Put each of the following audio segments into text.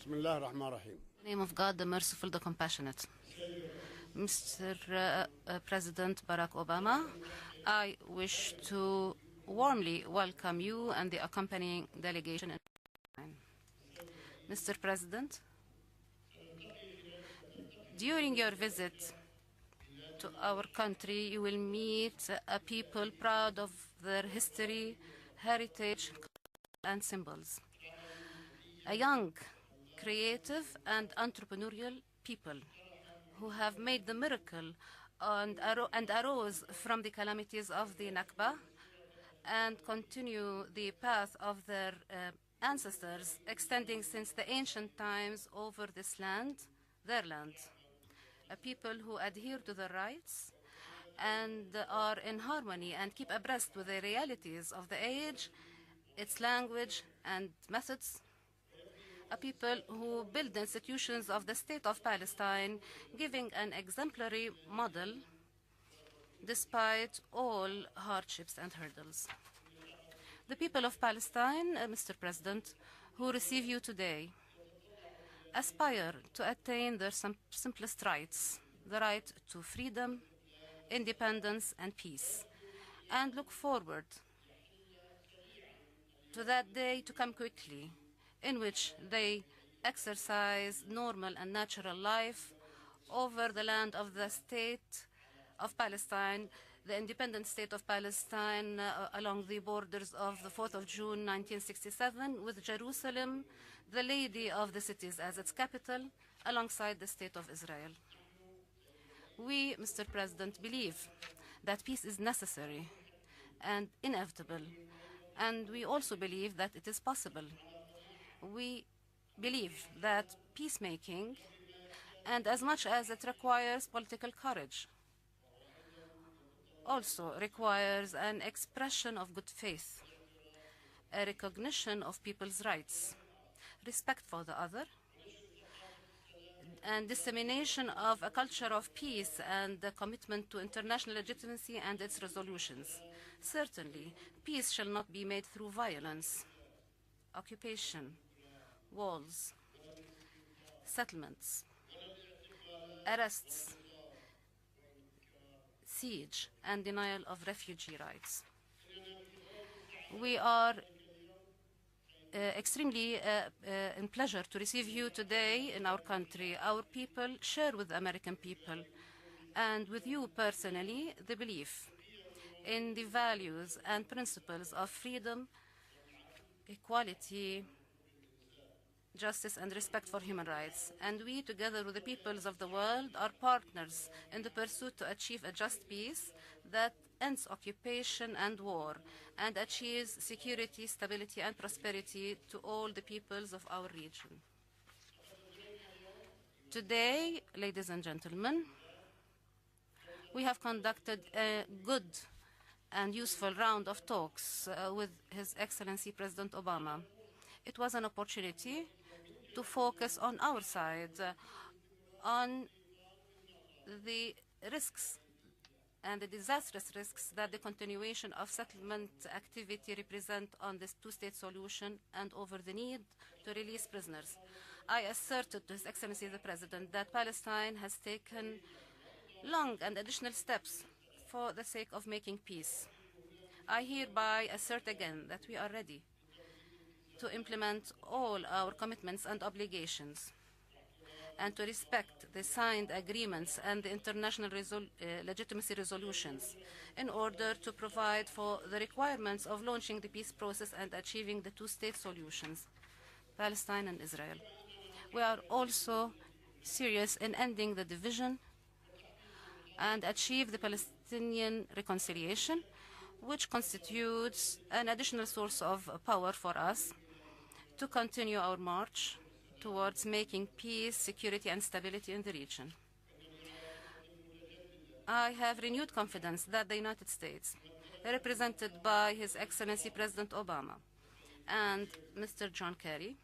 Bismillah ar-Rahman ar-Rahim. In the name of God, the merciful, the compassionate. Mr. President Barack Obama, I wish to warmly welcome you and the accompanying delegation. Mr. President, during your visit to our country, you will meet a people proud of their history, heritage, and symbols. A young, creative, and entrepreneurial people who have made the miracle and arose from the calamities of the Nakba and continue the path of their ancestors extending since the ancient times over this land, their land. A people who adhere to their rights and are in harmony and keep abreast with the realities of the age, its language and methods. A people who build the institutions of the State of Palestine, giving an exemplary model despite all hardships and hurdles. The people of Palestine, Mr. President, who receive you today, aspire to attain their simplest rights, the right to freedom, independence, and peace, and look forward to that day to come quickly, in which they exercise normal and natural life over the land of the State of Palestine, the independent State of Palestine along the borders of the 4th of June 1967, with Jerusalem, the Lady of the Cities, as its capital, alongside the State of Israel. We, Mr. President, believe that peace is necessary and inevitable, and we also believe that it is possible. We believe that peacemaking, and as much as it requires political courage, also requires an expression of good faith, a recognition of people's rights, respect for the other, and dissemination of a culture of peace and the commitment to international legitimacy and its resolutions. Certainly, peace shall not be made through violence, occupation, walls, settlements, arrests, siege, and denial of refugee rights. We are extremely in pleasure to receive you today in our country. Our people share with the American people and with you personally the belief in the values and principles of freedom, equality, justice, and respect for human rights. And we, together with the peoples of the world, are partners in the pursuit to achieve a just peace that ends occupation and war and achieves security, stability, and prosperity to all the peoples of our region. Today, ladies and gentlemen, we have conducted a good and useful round of talks with His Excellency President Obama. It was an opportunity to focus on our side, on the risks and the disastrous risks that the continuation of settlement activity represent on this two-state solution and over the need to release prisoners. I asserted to His Excellency the President that Palestine has taken long and additional steps for the sake of making peace. I hereby assert again that we are ready to implement all our commitments and obligations and to respect the signed agreements and the international legitimacy resolutions in order to provide for the requirements of launching the peace process and achieving the two-state solutions, Palestine and Israel. We are also serious in ending the division and achieve the Palestinian reconciliation, which constitutes an additional source of power for us to continue our march towards making peace, security, and stability in the region. I have renewed confidence that the United States, represented by His Excellency President Obama and Mr. John Kerry,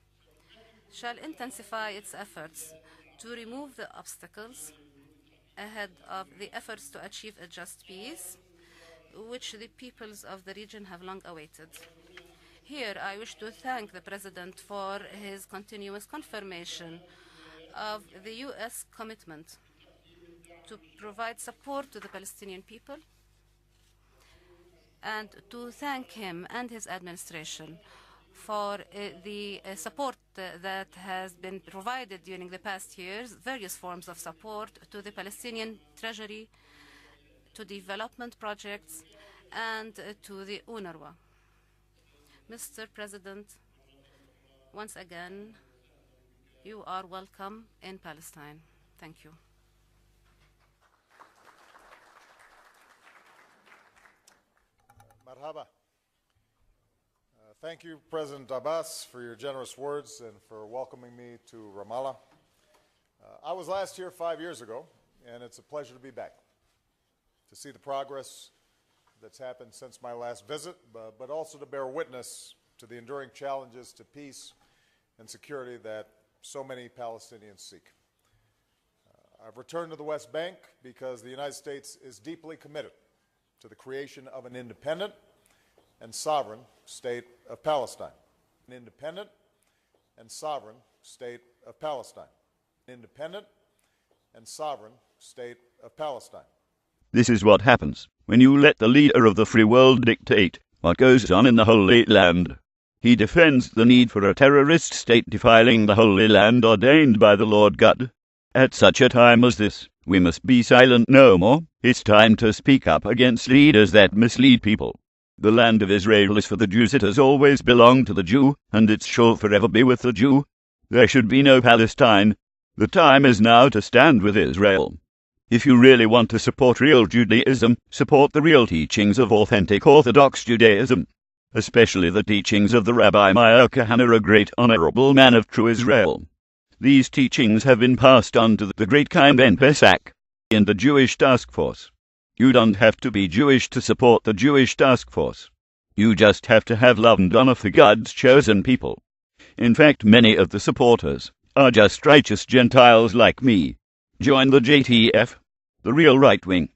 shall intensify its efforts to remove the obstacles ahead of the efforts to achieve a just peace, which the peoples of the region have long awaited. Here, I wish to thank the President for his continuous confirmation of the U.S. commitment to provide support to the Palestinian people, and to thank him and his administration for the support that has been provided during the past years, various forms of support to the Palestinian Treasury, to development projects, and to the UNRWA. Mr. President, once again, you are welcome in Palestine. Thank you. Marhaba. Thank you, President Abbas, for your generous words and for welcoming me to Ramallah. I was last here 5 years ago, and it's a pleasure to be back, to see the progress that's happened since my last visit, but also to bear witness to the enduring challenges to peace and security that so many Palestinians seek. I've returned to the West Bank because the United States is deeply committed to the creation of an independent and sovereign state of Palestine. An independent and sovereign state of Palestine. Independent and sovereign state of Palestine. This is what happens when you let the leader of the free world dictate what goes on in the Holy Land. He defends the need for a terrorist state defiling the Holy Land ordained by the Lord God. At such a time as this, we must be silent no more. It's time to speak up against leaders that mislead people. The land of Israel is for the Jews. It has always belonged to the Jew, and it shall forever be with the Jew. There should be no Palestine. The time is now to stand with Israel. If you really want to support real Judaism, support the real teachings of authentic Orthodox Judaism, especially the teachings of the Rabbi Meir Kahane, a great honorable man of true Israel. These teachings have been passed on to the great Chaim Ben Pesach and the Jewish Task Force. You don't have to be Jewish to support the Jewish Task Force. You just have to have love and honor for God's chosen people. In fact, many of the supporters are just righteous Gentiles like me. Join the JTF, the real right wing.